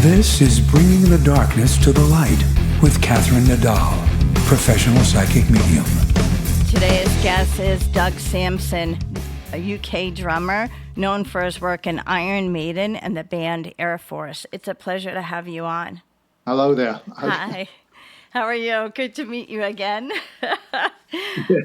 This is Bringing the Darkness to the Light with Catherine Nadal, professional psychic medium. Today's guest is Doug Sampson, a UK drummer known for his work in Iron Maiden and the band Air Force. It's a pleasure to have you on. Hello there. Hi. How are you? Good to meet you again.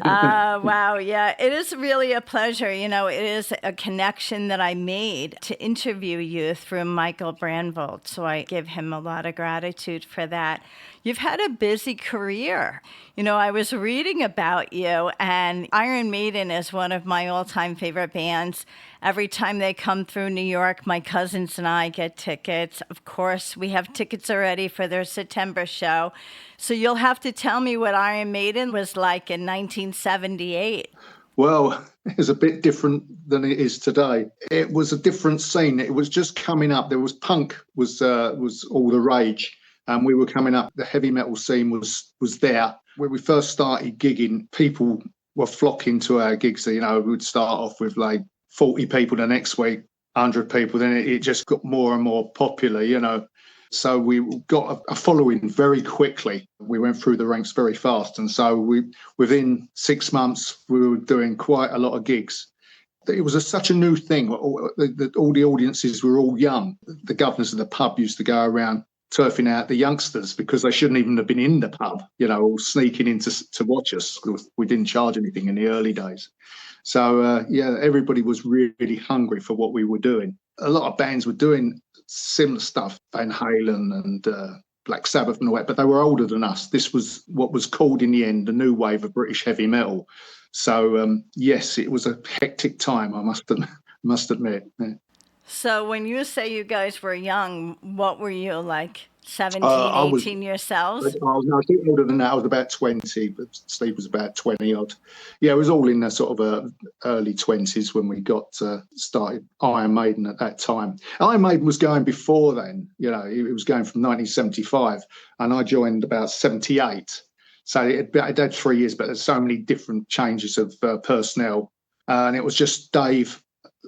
Wow. Yeah, it is really a pleasure. You know, it is a connection that I made to interview you through Michael Brandvold. So I give him a lot of gratitude for that. You've had a busy career. You know, I was reading about you, and Iron Maiden is one of my all-time favorite bands. Every time they come through New York, my cousins and I get tickets. Of course, we have tickets already for their September show. So you'll have to tell me what Iron Maiden was like in 1978. Well, it's a bit different than it is today. It was a different scene. It was just coming up. There was punk was all the rage, and we were coming up. The heavy metal scene was there. When we first started gigging, people were flocking to our gigs. You know, we'd start off with like 40 people the next week, 100 people. Then it just got more and more popular, you know. So we got a following very quickly. We went through the ranks very fast. And so within 6 months, we were doing quite a lot of gigs. It was such a new thing. All the audiences were all young. The governors of the pub used to go around turfing out the youngsters because they shouldn't even have been in the pub, you know, all sneaking in to watch us. We didn't charge anything in the early days. So, everybody was really hungry for what we were doing. A lot of bands were doing similar stuff, Van Halen and Black Sabbath and all that, but they were older than us. This was what was called in the end the new wave of British heavy metal. So, yes, it was a hectic time, I must admit. Yeah. So when you say you guys were young, what were you, like 17, 18 yourselves? I was a bit older than that. I was about 20, but Steve was about 20 odd. Yeah, it was all in the sort of early 20s when we got started Iron Maiden at that time. Iron Maiden was going before then, you know, it was going from 1975, and I joined about 78. So it had 3 years, but there's so many different changes of personnel. And it was just Dave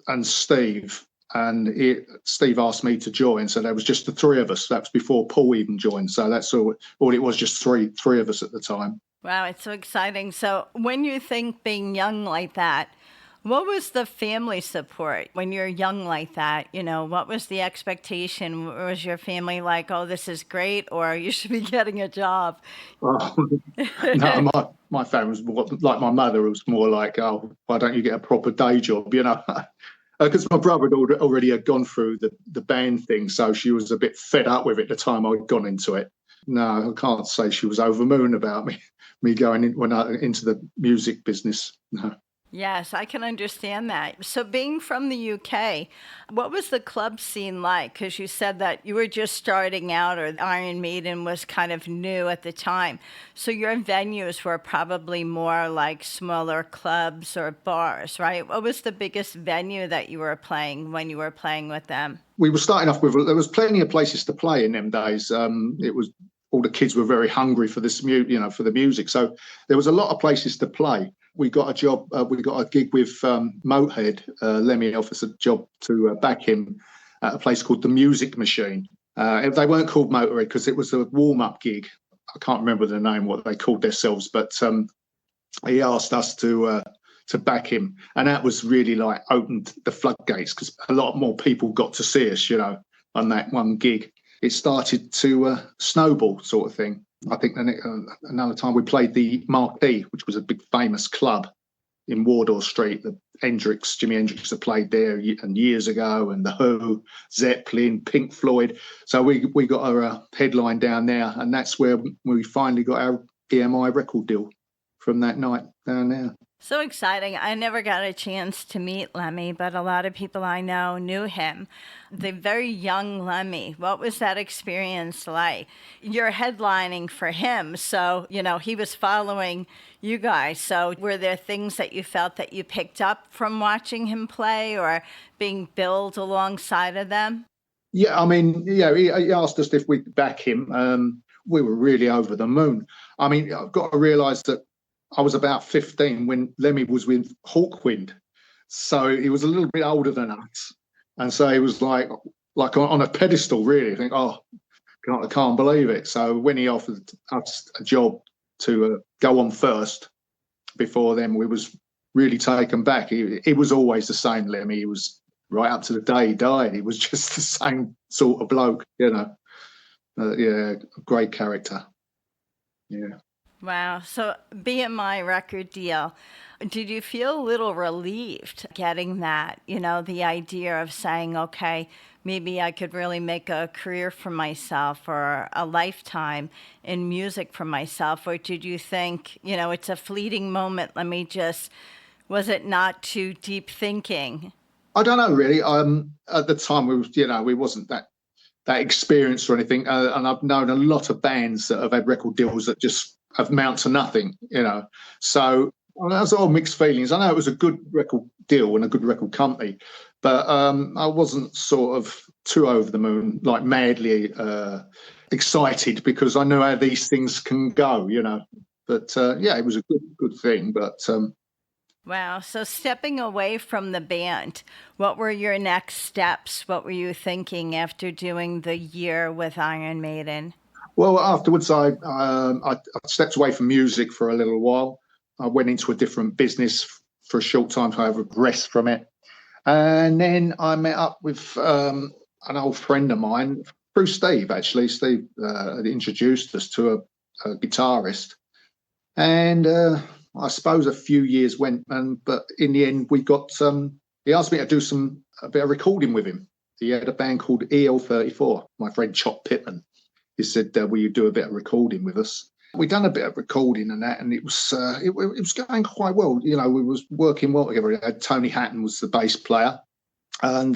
and Steve. And Steve asked me to join, so there was just the three of us. That was before Paul even joined, so that's all it was, just three of us at the time. Wow, it's so exciting. So when you think being young like that, what was the family support when you're young like that? You know, what was the expectation? Was your family like, oh, this is great, or you should be getting a job? No, my family was more like my mother. It was more like, oh, why don't you get a proper day job, you know? Because my brother already had gone through the band thing, so she was a bit fed up with it the time I'd gone into it. No, I can't say she was over the moon about me going into the music business. No. Yes, I can understand that. So being from the UK, what was the club scene like? Because you said that you were just starting out, or Iron Maiden was kind of new at the time. So your venues were probably more like smaller clubs or bars, right? What was the biggest venue that you were playing when you were playing with them? We were starting off with, there was plenty of places to play in them days. It was, all the kids were very hungry for this, for the music. So there was a lot of places to play. We got a job. We got a gig with Motorhead. Lemmy offered us a job to back him at a place called the Music Machine. They weren't called Motorhead because it was a warm-up gig. I can't remember the name, what they called themselves, but he asked us to back him, and that was really like opened the floodgates because a lot more people got to see us, you know, on that one gig. It started to snowball, sort of thing. I think another time we played the Marquee, which was a big famous club in Wardour Street. The Jimi Hendrix had played there years ago, and The Who, Zeppelin, Pink Floyd. So we got our headline down there, and that's where we finally got our EMI record deal from that night down there. So exciting. I never got a chance to meet Lemmy, but a lot of people I know knew him. The very young Lemmy, what was that experience like? You're headlining for him, so, you know, he was following you guys. So were there things that you felt that you picked up from watching him play or being billed alongside of them? Yeah, I mean, yeah, he asked us if we'd back him. We were really over the moon. I mean, I've got to realise that I was about 15 when Lemmy was with Hawkwind. So he was a little bit older than us. And so he was like, like on a pedestal, really. I think, oh, I can't believe it. So when he offered us a job to go on first, before then, we was really taken back. He was always the same, Lemmy. He was right up to the day he died. He was just the same sort of bloke, you know. Yeah, great character. Yeah. Wow. So, BMI record deal, did you feel a little relieved getting that? You know, the idea of saying, okay, maybe I could really make a career for myself or a lifetime in music for myself? Or did you think, you know, it's a fleeting moment, was it not too deep thinking? I don't know, really. At the time, we wasn't that experienced or anything, and I've known a lot of bands that have had record deals that just have amount to nothing, you know. So that was all mixed feelings. I know it was a good record deal and a good record company, but I wasn't sort of too over the moon, like madly excited, because I know how these things can go, you know. But yeah, it was a good thing. But Wow. So, stepping away from the band, what were your next steps? What were you thinking after doing the year with Iron Maiden? well, afterwards, I stepped away from music for a little while. I went into a different business for a short time to have a rest from it. And then I met up with an old friend of mine, through Steve, actually. Steve had introduced us to a guitarist. And I suppose a few years went, but in the end, he asked me to do a bit of recording with him. He had a band called EL34, my friend Chop Pittman. He said, will you do a bit of recording with us? We'd done a bit of recording and that, and it was going quite well. You know, we was working well together. Tony Hatton was the bass player, and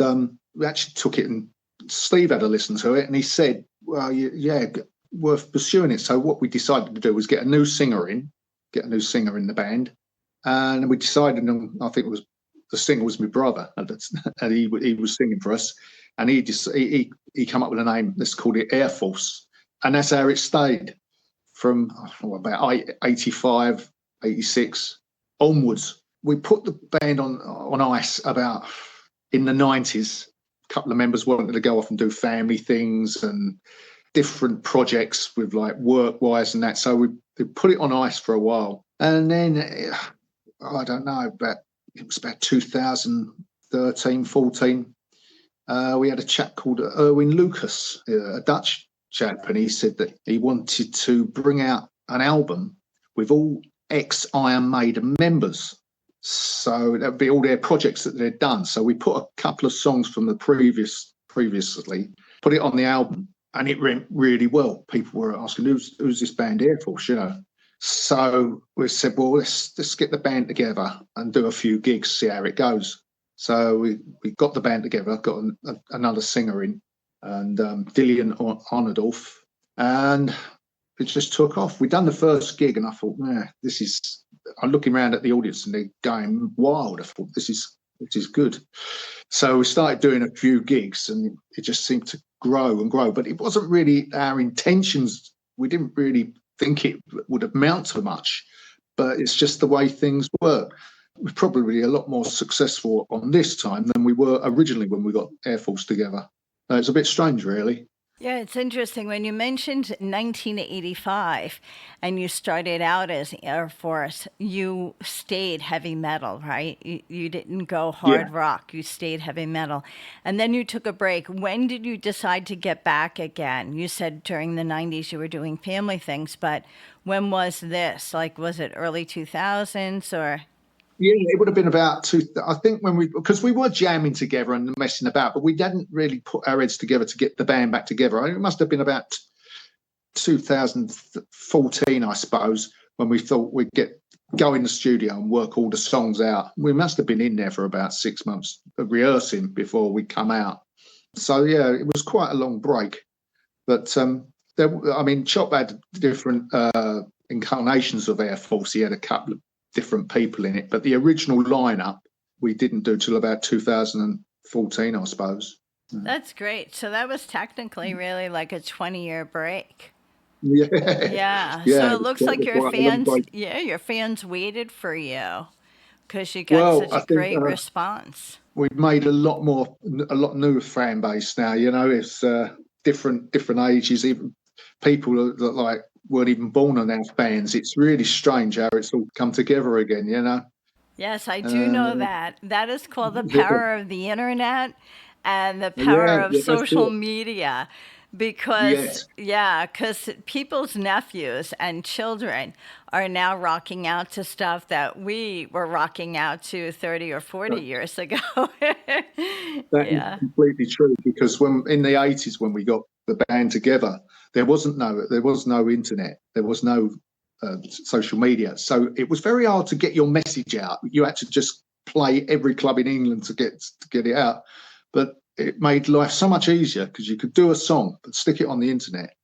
we actually took it, and Steve had a listen to it, and he said, well, yeah, worth pursuing it. So what we decided to do was get a new singer in the band, and we decided, I think the singer was my brother, and he was singing for us, and he came up with a name. Let's call it Air Force, and that's how it stayed from about 85, 86 onwards. We put the band on ice about in the 90s. A couple of members wanted to go off and do family things and different projects with like work-wise and that. So we put it on ice for a while. And then, I don't know, it was about 2013, 14. We had a chap called Erwin Lucas, a Dutch chap, and he said that he wanted to bring out an album with all ex-Iron Maiden members. So that would be all their projects that they'd done. So we put a couple of songs from the previously, put it on the album, and it went really well. People were asking, who's this band Air Force, you know? So we said, well, let's get the band together and do a few gigs, see how it goes. So we got the band together, got another singer in, and Dillian Onadolf, and it just took off. We'd done the first gig, and I thought, I'm looking around at the audience, and they're going wild. I thought, this is good. So we started doing a few gigs, and it just seemed to grow and grow. But it wasn't really our intentions. We didn't really think it would amount to much, but it's just the way things work. We're probably a lot more successful on this time than we were originally when we got Air Force together. It's a bit strange, really. Yeah, it's interesting. When you mentioned 1985 and you started out as Air Force, you stayed heavy metal, right? You didn't go hard rock, you stayed heavy metal. And then you took a break. When did you decide to get back again? You said during the 90s you were doing family things, but when was this? Like, was it early 2000s or? Yeah, it would have been about I think because we were jamming together and messing about, but we hadn't really put our heads together to get the band back together. It must have been about 2014, I suppose, when we thought we'd go in the studio and work all the songs out. We must have been in there for about 6 months rehearsing before we come out. So yeah, it was quite a long break. But Chop had different incarnations of Air Force. He had a couple of different people in it, but the original lineup we didn't do till about 2014, I suppose. That's great. So that was technically really like a 20-year break. Yeah. So it looks like your fans waited for you because you got such a great response. we've made a lot newer fan base now. You know, it's different ages, even people that like weren't even born on our fans. It's really strange how it's all come together again. You know. Yes, I do know that. That is called the Yeah, power of the internet and the power yeah, of yeah, that's social it. media. Because, Yes, yeah, because people's nephews and children are now rocking out to stuff that we were rocking out to 30 or 40 that, years ago. that is Yeah. completely true. Because when in the 80s, when we got the band together, there was no internet, there was no social media, so it was very hard to get your message out. You had to just play every club in England to get it out. But it made life so much easier because you could do a song but stick it on the internet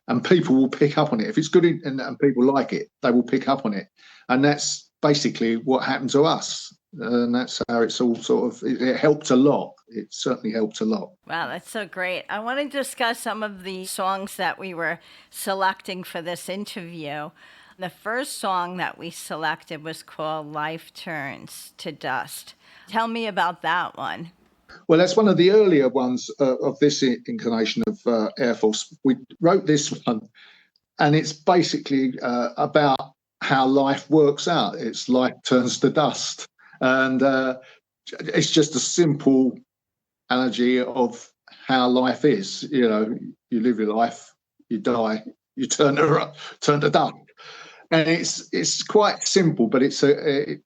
and people will pick up on it. If it's good and people like it, they will pick up on it. And that's basically what happened to us. And that's how it's all it helped a lot. It certainly helped a lot. Wow, that's so great. I want to discuss some of the songs that we were selecting for this interview. The first song that we selected was called Life Turns to Dust. Tell me about that one. Well, that's one of the earlier ones of this incarnation of Air Force. We wrote this one, and it's basically about how life works out. It's life turns to dust. And it's just a simple analogy of how life is. You know, you live your life, you die, you turn to dust. And it's quite simple, but it's a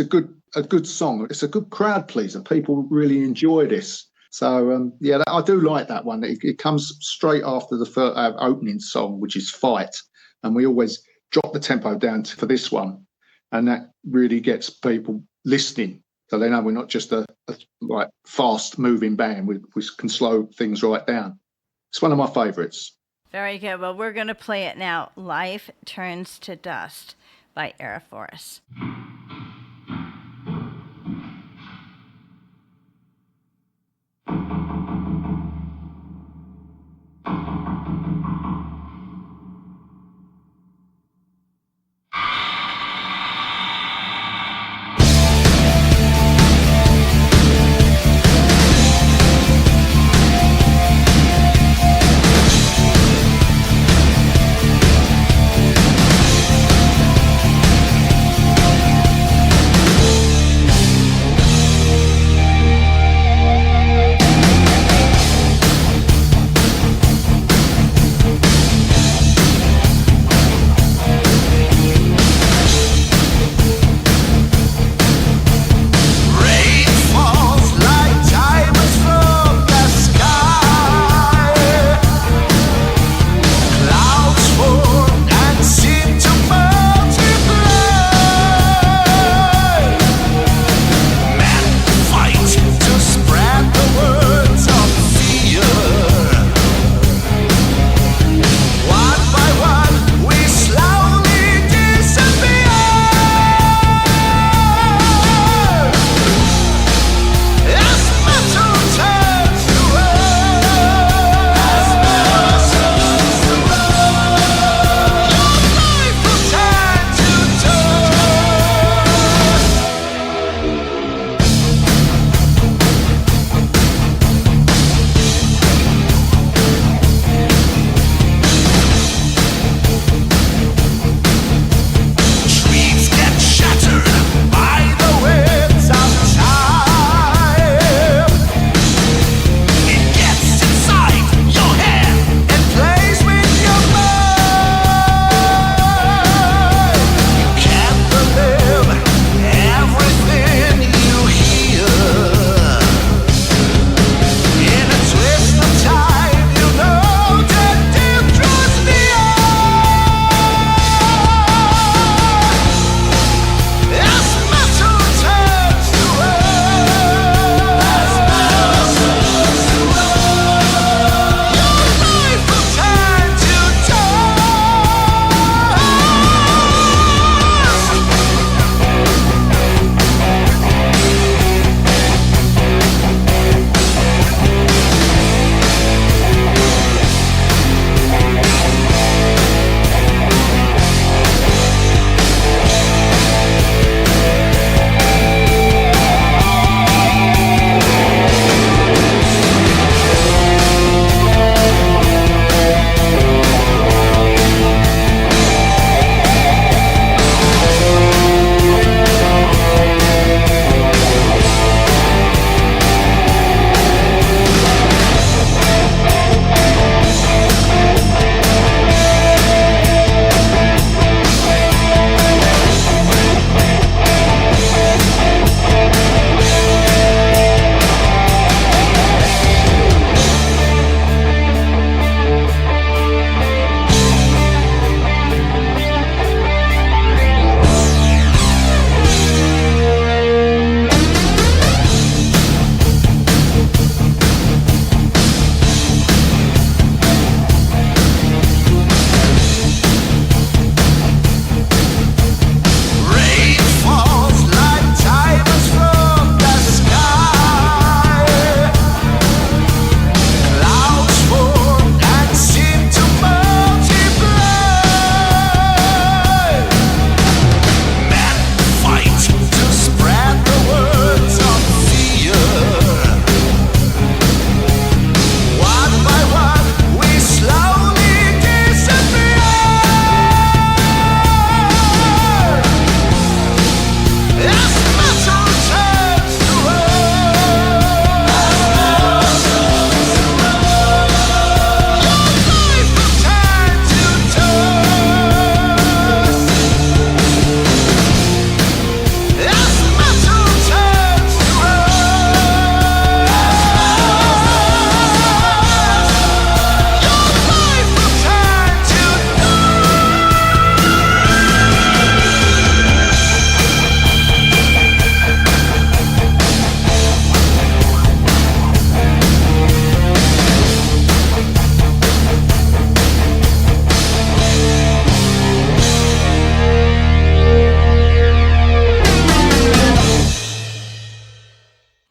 good song. It's a good crowd pleaser. People really enjoy this. So yeah, I do like that one. It comes straight after the first, opening song, which is Fight, and we always drop the tempo down for this one, and that really gets people listening. So they know we're not just a like fast moving band. We can slow things right down. It's one of my favourites. Very good. Well, we're going to play it now. Life Turns to Dust by Air Force.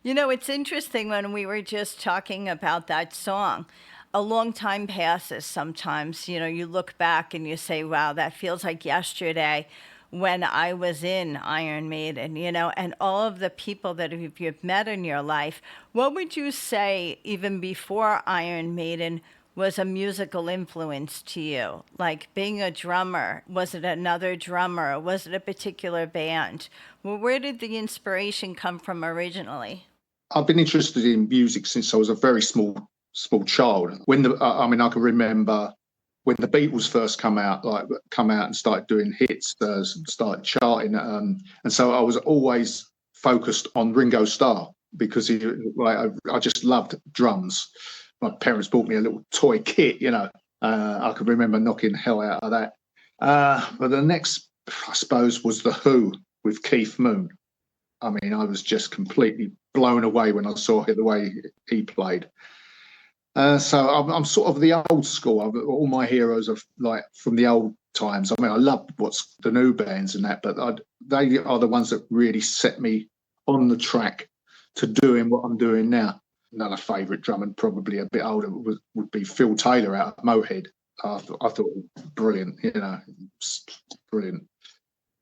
You know, it's interesting when we were just talking about that song. A long time passes sometimes. You know, you look back and you say, wow, that feels like yesterday when I was in Iron Maiden, you know, and all of the people that you've met in your life. What would you say, even before Iron Maiden, was a musical influence to you? Like being a drummer, was it another drummer? Was it a particular band? Well, where did the inspiration come from originally? I've been interested in music since I was a very small child. When I can remember when the Beatles first come out and started doing hits, started charting, and so I was always focused on Ringo Starr because I just loved drums. My parents bought me a little toy kit, you know. I can remember knocking hell out of that. But the next, I suppose, was the Who with Keith Moon. I mean, I was just completely blown away when I saw the way he played. So I'm sort of the old school. All my heroes are like from the old times. I mean, I love what's the new bands and that, but they are the ones that really set me on the track to doing what I'm doing now. Another favourite drummer, probably a bit older, would be Phil Taylor out of Mohead. I thought it was brilliant, you know, brilliant.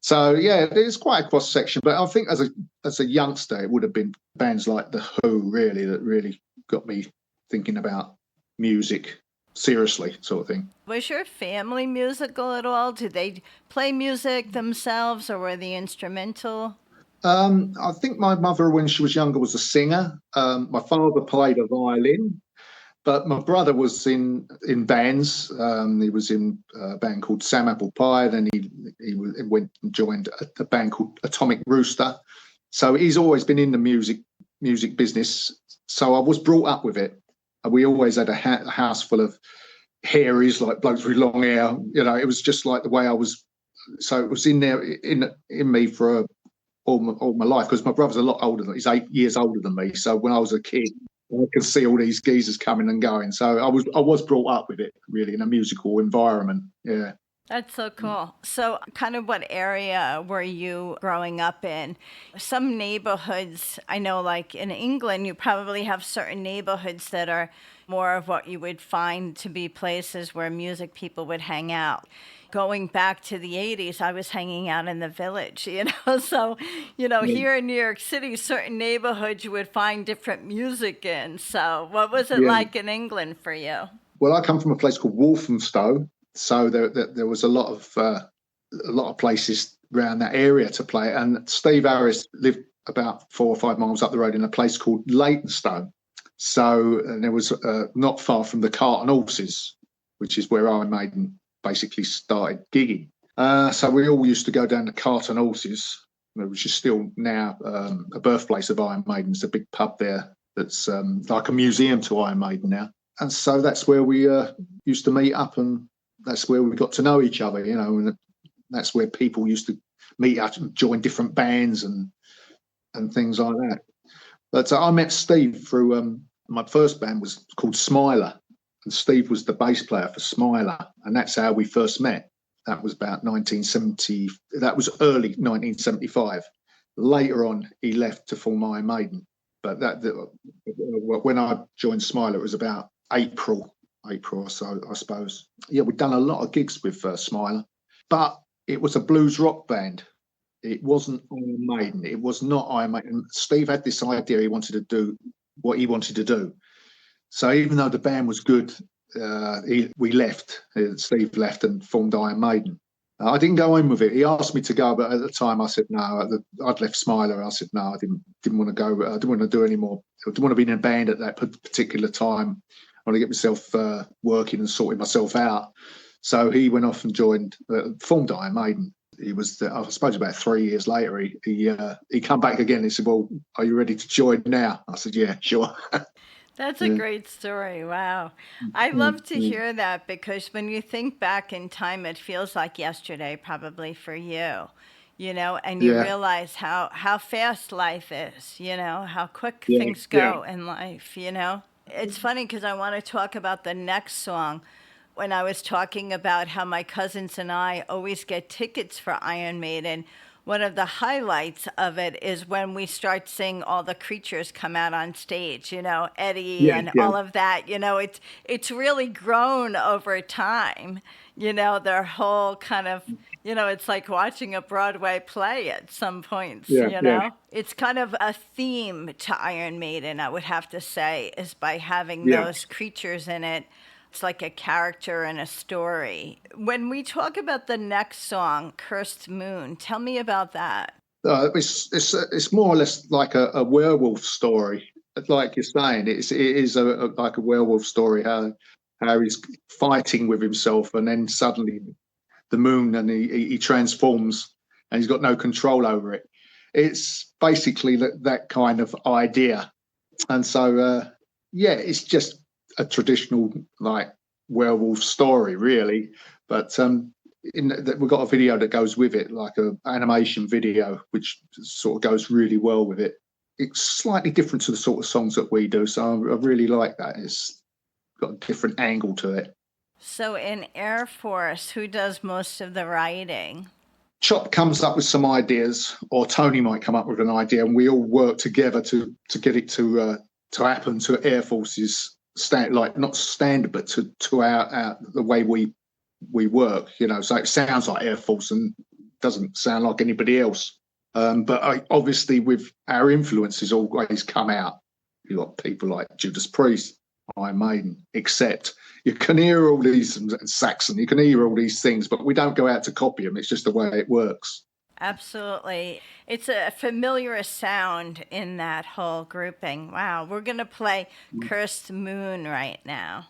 So yeah, it's quite a cross section, but I think as a youngster, it would have been bands like the Who really that really got me thinking about music seriously, sort of thing. Was your family musical at all? Did they play music themselves or were they instrumental? I think my mother, when she was younger, was a singer. My father played a violin, but my brother was in bands. He was in a band called Sam Apple Pie. Then he went and joined a band called Atomic Rooster. So he's always been in the music business. So I was brought up with it. We always had a house full of hairies, like blokes with long hair. You know, it was just like the way I was. So it was in there in me for all my life because my brother's a lot older than he's 8 years older than me. So when I was a kid, I could see all these geezers coming and going. So I was brought up with it really in a musical environment. Yeah. That's so cool. So, kind of what area were you growing up in? Some neighborhoods, I know, like in England, you probably have certain neighborhoods that are more of what you would find to be places where music people would hang out. Going back to the 80s, I was hanging out in the village, you know. So, you know, Yeah. here in New York City, certain neighborhoods you would find different music in. So, what was it Yeah. like in England for you? Well, I come from a place called Walthamstow, so there was a lot of places around that area to play. And Steve Harris lived about 4 or 5 miles up the road in a place called Leytonstone. So and there was not far from the Cart and Horses, which is where Iron Maiden basically started gigging. So we all used to go down to Cart and Horses, which is still now a birthplace of Iron Maiden. It's a big pub there that's like a museum to Iron Maiden now. And so that's where we used to meet up, and that's where we got to know each other, you know, and that's where people used to meet up and join different bands and things like that. But I met Steve through my first band was called Smiler, and Steve was the bass player for Smiler, and that's how we first met. That was about 1970. That was early 1975. Later on, he left to form Iron Maiden, but when I joined Smiler, it was about April or so, I suppose. Yeah, we'd done a lot of gigs with Smiler, but it was a blues rock band. It wasn't Iron Maiden. It was not Iron Maiden. Steve had this idea he wanted to do what he wanted to do. So even though the band was good, we left. Steve left and formed Iron Maiden. I didn't go in with it. He asked me to go, but at the time I said no. I'd left Smiler. I said no. I didn't want to go. I didn't want to do any more. I didn't want to be in a band at that particular time. I want to get myself working and sorting myself out. So he went off and formed Iron Maiden. He was, I suppose, about 3 years later. He come back again. He said, "Well, are you ready to join now?" I said, "Yeah, sure." That's a Yeah. great story. Wow. I Mm, love to mm. hear that because when you think back in time, it feels like yesterday, probably for you know, and you Yeah, realize how fast life is, you know, how quick yeah, things yeah. go in life, you know. It's funny because I want to talk about the next song when I was talking about how my cousins and I always get tickets for Iron Maiden. one of the highlights of it is when we start seeing all the creatures come out on stage, Eddie Yeah, and yeah, all of that. It's really grown over time, their whole kind of, it's like watching a Broadway play at some points, yeah, yeah, It's kind of a theme to Iron Maiden, I would have to say, is by having yeah. those creatures in it. It's like a character and a story. When we talk about the next song, Cursed Moon, tell me about that. It's more or less like a werewolf story. Like you're saying, it is like a werewolf story. How he's fighting with himself, and then suddenly the moon, and he transforms, and he's got no control over it. It's basically that kind of idea, and so yeah, it's just a traditional like werewolf story, really. But we've got a video that goes with it, like a animation video, which sort of goes really well with it. It's slightly different to the sort of songs that we do, so I really like that. It's got a different angle to it. So in Air Force, who does most of the writing? Chop comes up with some ideas, or Tony might come up with an idea, and we all work together to get it to happen to Air Force's not standard, but to our the way we work. So it sounds like Air Force and doesn't sound like anybody else. But obviously, with our influences always come out. You've got people like Judas Priest, Iron Maiden, except you can hear all these, Saxon, you can hear all these things, but we don't go out to copy them. It's just the way it works. Absolutely. It's a familiar sound in that whole grouping. Wow. We're going to play Cursed Moon right now.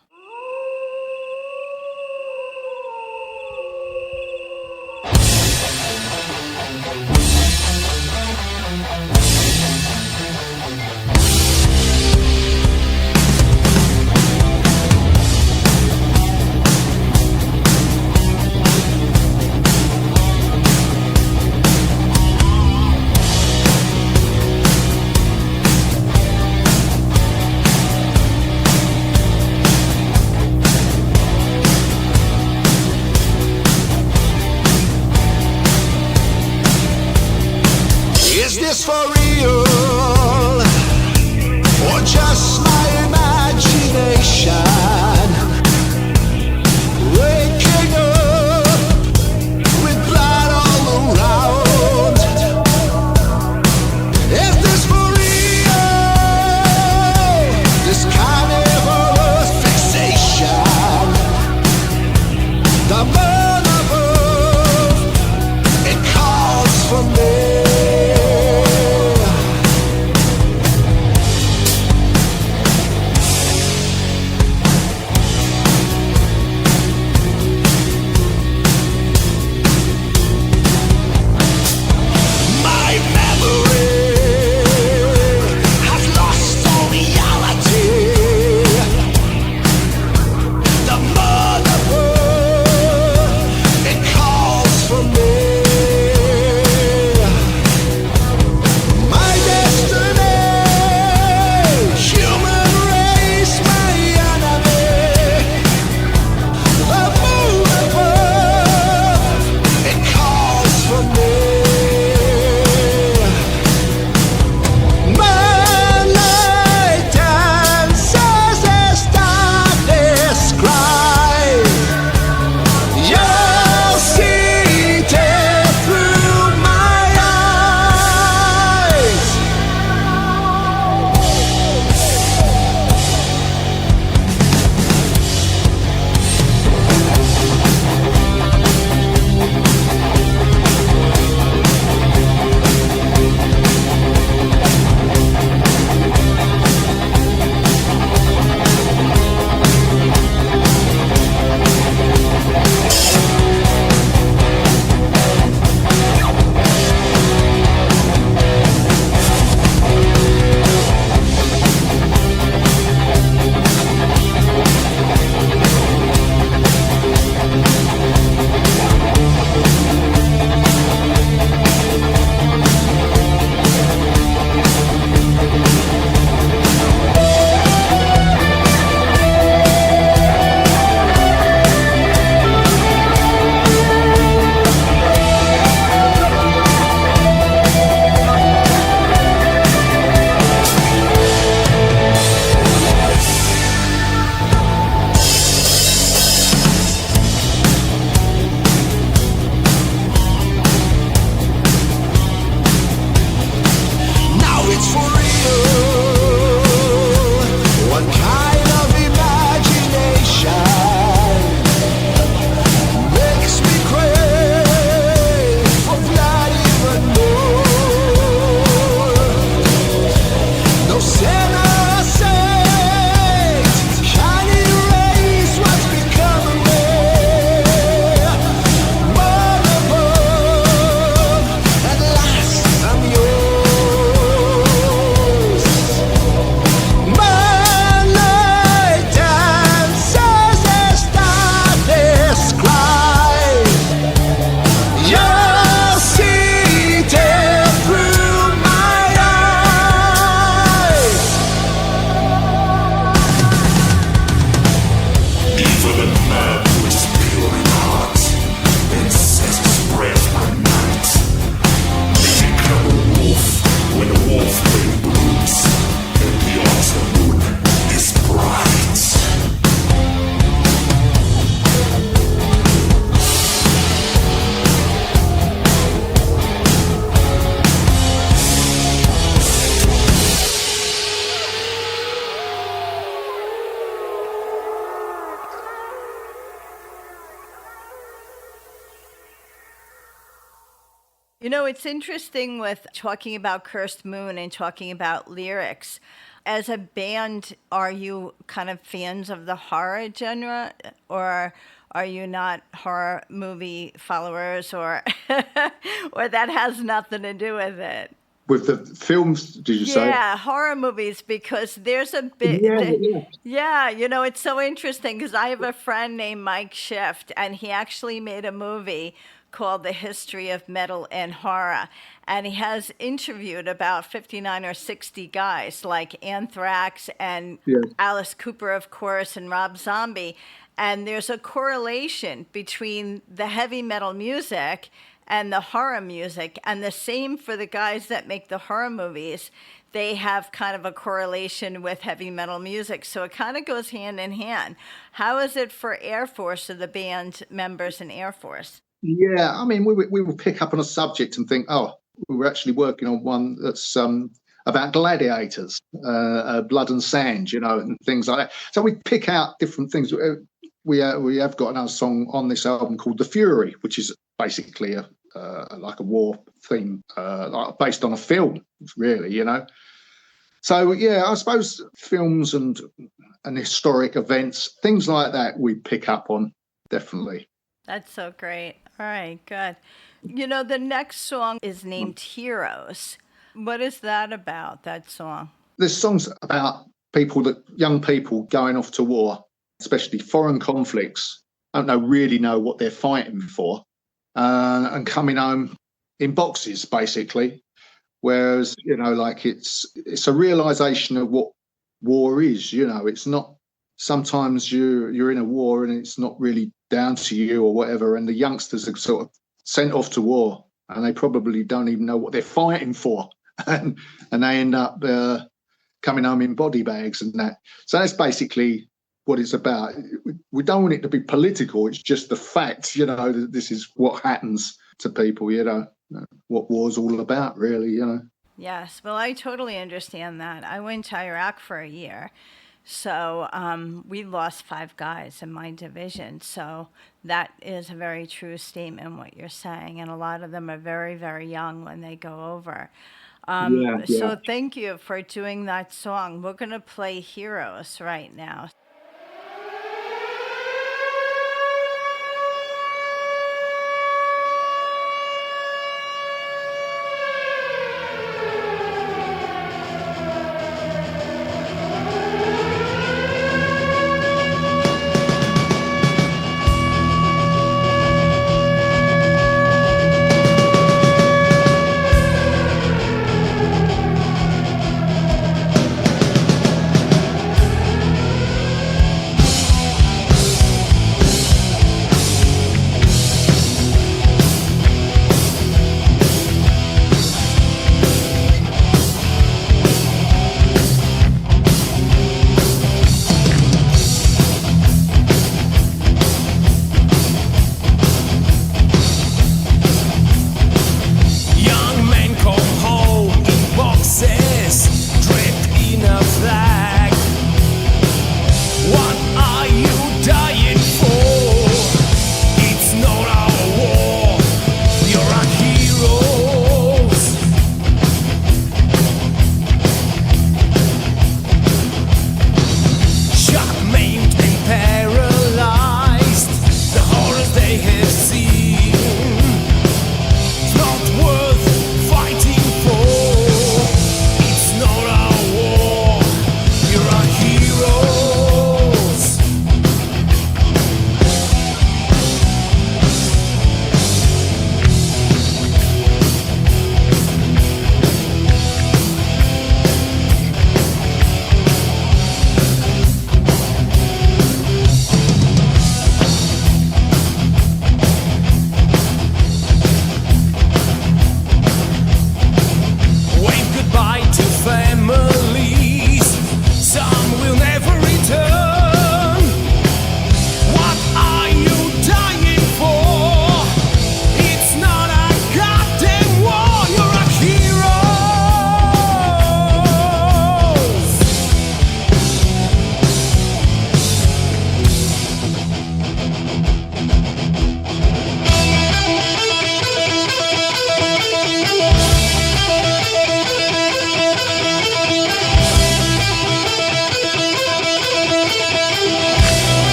You know, it's interesting with talking about Cursed Moon and talking about lyrics. As a band, are you kind of fans of the horror genre, or are you not horror movie followers, or or that has nothing to do with it? With the films, did you say? Yeah, horror movies, because there's a bit. Yeah, yeah. Yeah, you know, it's so interesting because I have a friend named Mike Shift, and he actually made a movie called The History of Metal and Horror. And he has interviewed about 59 or 60 guys like Anthrax and Yes. Alice Cooper, of course, and Rob Zombie. And there's a correlation between the heavy metal music and the horror music. And the same for the guys that make the horror movies. They have kind of a correlation with heavy metal music. So it kind of goes hand in hand. How is it for Air Force or the band members in Air Force? Yeah, I mean, we would pick up on a subject and think, oh, we were actually working on one that's about gladiators, blood and sand, and things like that. So we pick out different things. We have got another song on this album called "The Fury," which is basically like a war theme, like based on a film, really. So yeah, I suppose films and historic events, things like that, we pick up on definitely. That's so great. All right, good. You know, the next song is named Heroes. What is that about, that song? There's songs about young people going off to war, especially foreign conflicts, really know what they're fighting for, and coming home in boxes, basically. Whereas, like it's a realization of what war is. It's not, sometimes you're in a war and it's not really down to you or whatever, and the youngsters are sort of sent off to war and they probably don't even know what they're fighting for, and they end up coming home in body bags and that. So that's basically what it's about. We don't want it to be political. It's just the fact, that this is what happens to people, what war's all about, really. Yes, well, I totally understand that. I went to Iraq for a year. So we lost 5 guys in my division. So that is a very true statement, what you're saying. And a lot of them are very, very young when they go over. Yeah. So thank you for doing that song. We're going to play Heroes right now.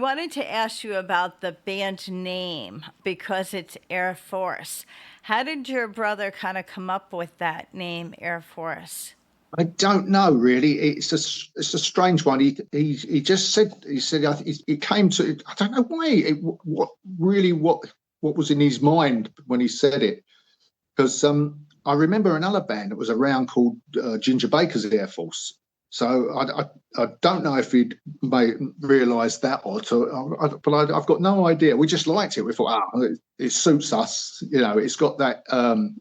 wanted to ask you about the band name because it's Air Force. How did your brother kind of come up with that name, Air Force? I don't know really. It's a strange one. He just said it came to, I don't know why. What was in his mind when he said it, because I remember another band that was around called Ginger Baker's Air Force. So I don't know if he'd realised that but I've got no idea. We just liked it. We thought, it suits us. It's got that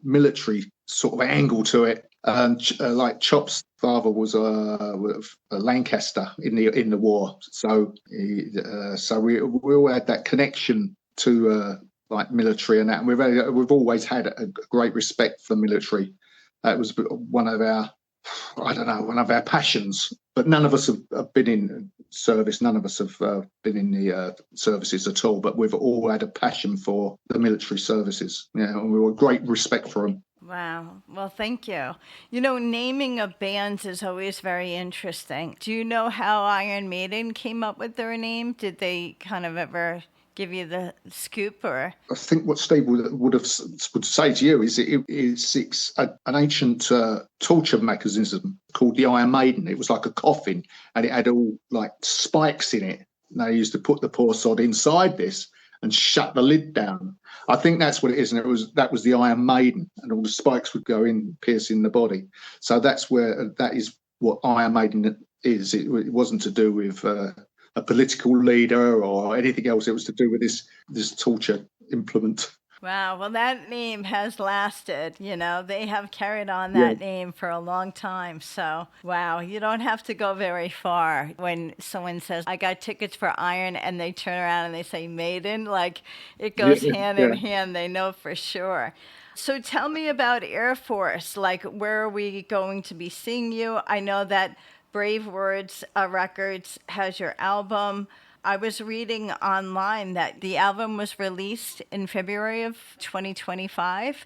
military sort of angle to it. And like Chop's father was a Lancaster in the war, so we all had that connection to like military and that. And we've always had a great respect for military. That was one of our passions. But none of us have been in service. None of us have been in the services at all. But we've all had a passion for the military services. And we were great respect for them. Wow. Well, thank you. Naming of bands is always very interesting. Do you know how Iron Maiden came up with their name? Did they kind of ever give you the scoop, or? I think what Steve would say to you is it's an ancient torture mechanism called the Iron Maiden. It was like a coffin, and it had all like spikes in it. And they used to put the poor sod inside this and shut the lid down. I think that's what it is, and that was the Iron Maiden, and all the spikes would go in, piercing the body. So that is what Iron Maiden is. It wasn't to do with a political leader or anything else. It was to do with this torture implement. Wow. Well, that name has lasted. They have carried on that name for a long time. So, wow, you don't have to go very far when someone says, I got tickets for Iron, and they turn around and they say Maiden. Like, it goes hand in hand. They know for sure. So tell me about Air Force. Like, where are we going to be seeing you? I know that Brave Words Records has your album. I was reading online that the album was released in February of 2025,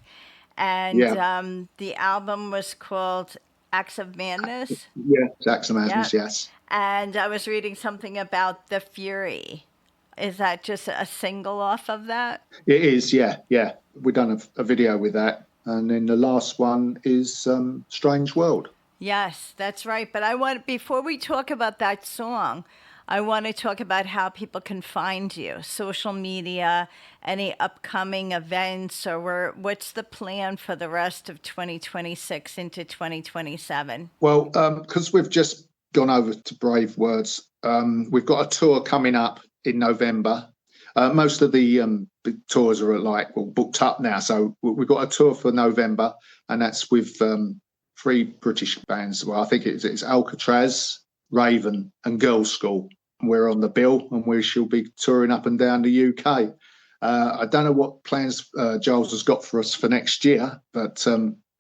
and the album was called Acts of Madness. Yeah, Acts of Madness, yes. And I was reading something about The Fury. Is that just a single off of that? It is, yeah. We've done a video with that. And then the last one is Strange World. Yes, that's right. But before we talk about that song, I want to talk about how people can find you, social media, any upcoming events, or what's the plan for the rest of 2026 into 2027? Well, because we've just gone over to Brave Words, we've got a tour coming up in November. Most of the big tours are booked up now. So we've got a tour for November, and that's with 3 British bands. Well, I think it's Alcatraz, Raven, and Girls' School. We're on the bill, and we shall be touring up and down the UK. I don't know what plans Giles has got for us for next year, but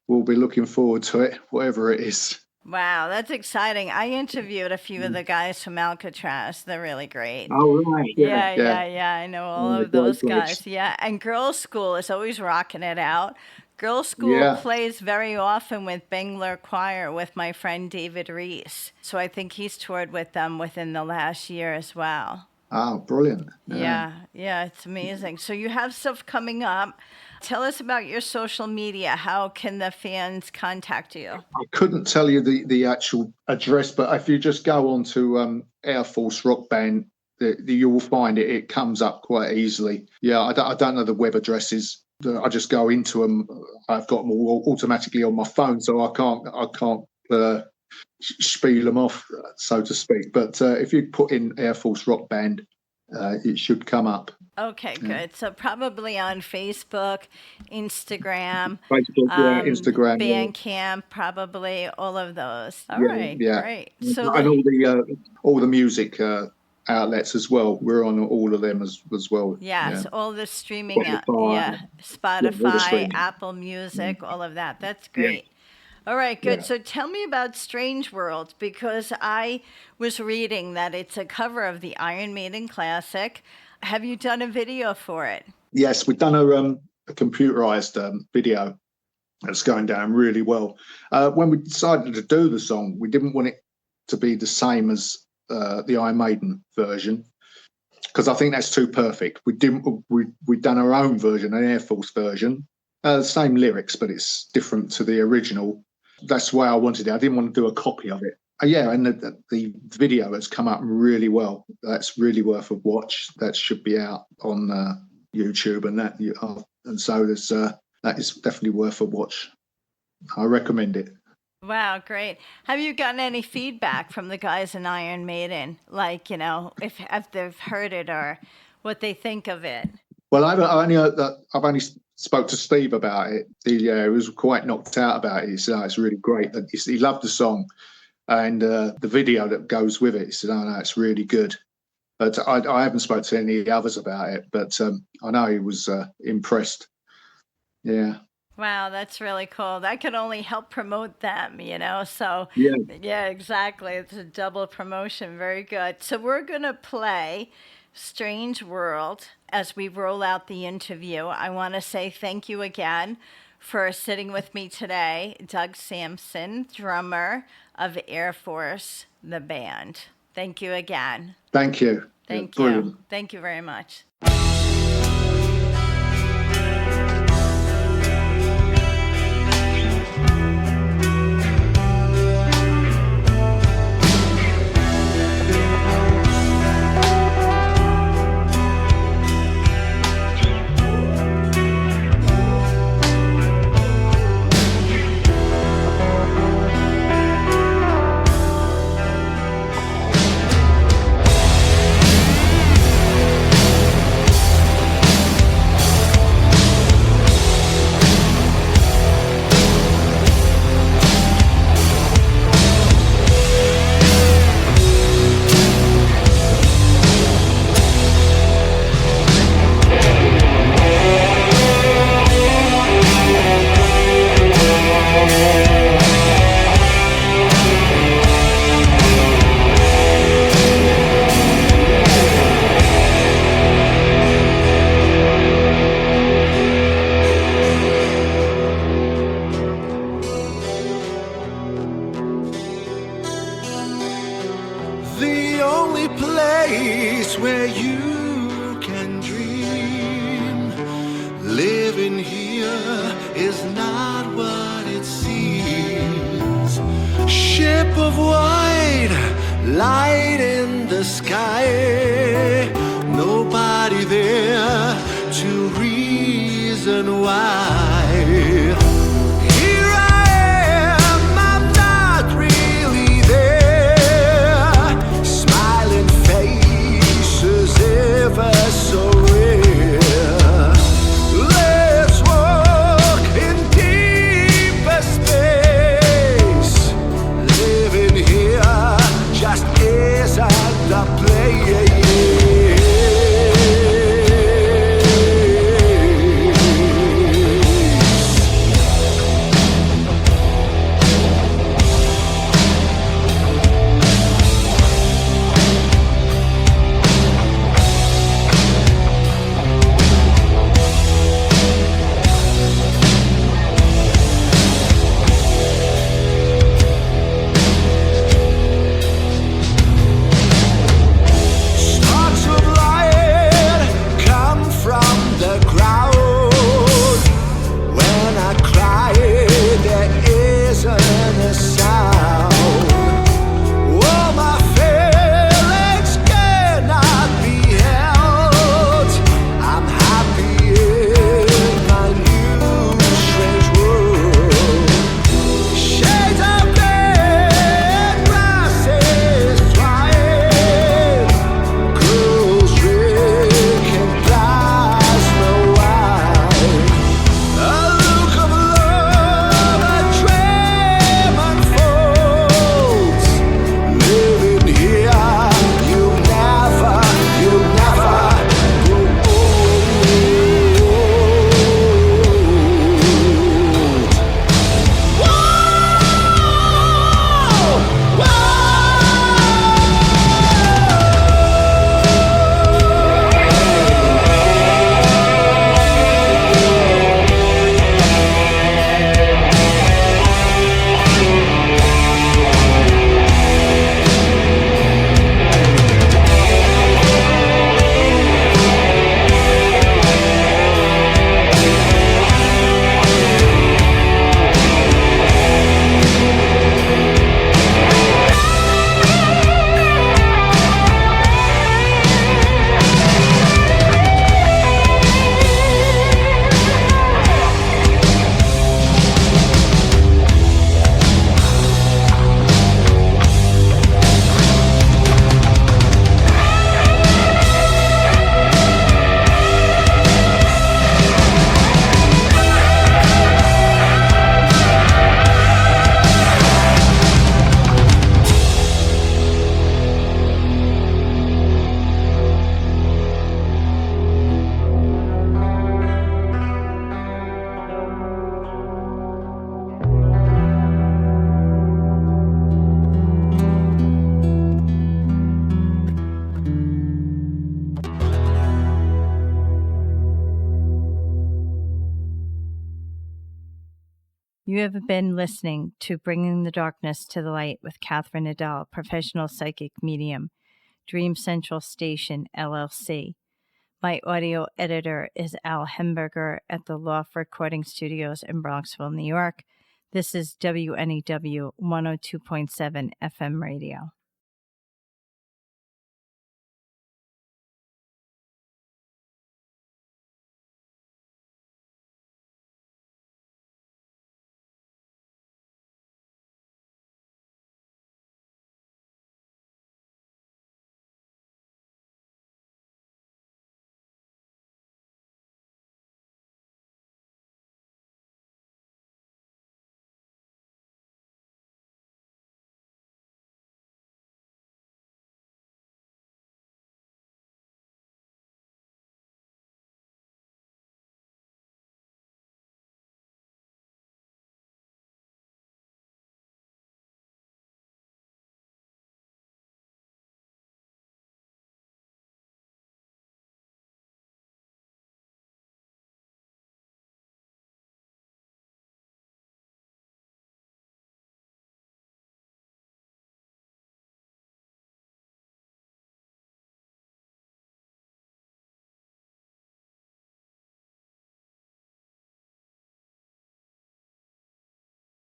we'll be looking forward to it, whatever it is. Wow, that's exciting. I interviewed a few of the guys from Alcatraz. They're really great. Oh, right. Yeah. I know all of those guys. Yeah, and Girls' School is always rocking it out. Girls' School plays very often with Bangor Choir with my friend David Reese. So I think he's toured with them within the last year as well. Oh, brilliant. Yeah, it's amazing. So you have stuff coming up. Tell us about your social media. How can the fans contact you? I couldn't tell you the actual address, but if you just go on to Air Force Rock Band, you will find it. It comes up quite easily. Yeah, I don't know the web addresses. I just go into them. I've got them all automatically on my phone, so I can't spiel them off, so to speak. But if you put in Air Force Rock Band, it should come up. Okay, good. So probably on Facebook, Instagram, Instagram, Bandcamp, probably all of those. All right, great. So and all the music outlets as well. We're on all of them as well. Yes, all the streaming, Spotify, Apple Music, all of that. That's great. All right, good. So tell me about Strange World, because I was reading that it's a cover of the Iron Maiden classic. Have you done a video for it? Yes, we've done a computerized video that's going down really well. When we decided to do the song, we didn't want it to be the same as the Iron Maiden version. because I think that's too perfect. We'd done our own version, an Air Force version, same lyrics, but it's different to the original. That's the way I wanted it. I didn't want to do a copy of it. Yeah, and the video has come up really well. That's really worth a watch. That should be out on YouTube, and so that is definitely worth a watch. I recommend it. Wow, great. Have you gotten any feedback from the guys in Iron Maiden? Like, if they've heard it or what they think of it? Well, I've only spoke to Steve about it. He was quite knocked out about it. He said, it's really great. He loved the song and the video that goes with it. He said, no, it's really good. But I haven't spoken to any others about it, but I know he was impressed. Yeah. Wow, that's really cool. That could only help promote them, So, yeah, exactly. It's a double promotion. Very good. So we're going to play Strange World as we roll out the interview. I want to say thank you again for sitting with me today, Doug Sampson, drummer of Air Force, the band. Thank you again. Thank you. Thank you. Brilliant. Thank you very much. Where you can dream. Living here is not what it seems. Ship of white light in the sky. Nobody there to reason why. So rare. Let's walk in deeper space. Living here just isn't the place. You have been listening to Bringing the Darkness to the Light with Catherine Nadal, professional psychic medium, Dream Central Station, LLC. My audio editor is Al Hemberger at the Loft Recording Studios in Bronxville, New York. This is WNEW 102.7 FM radio.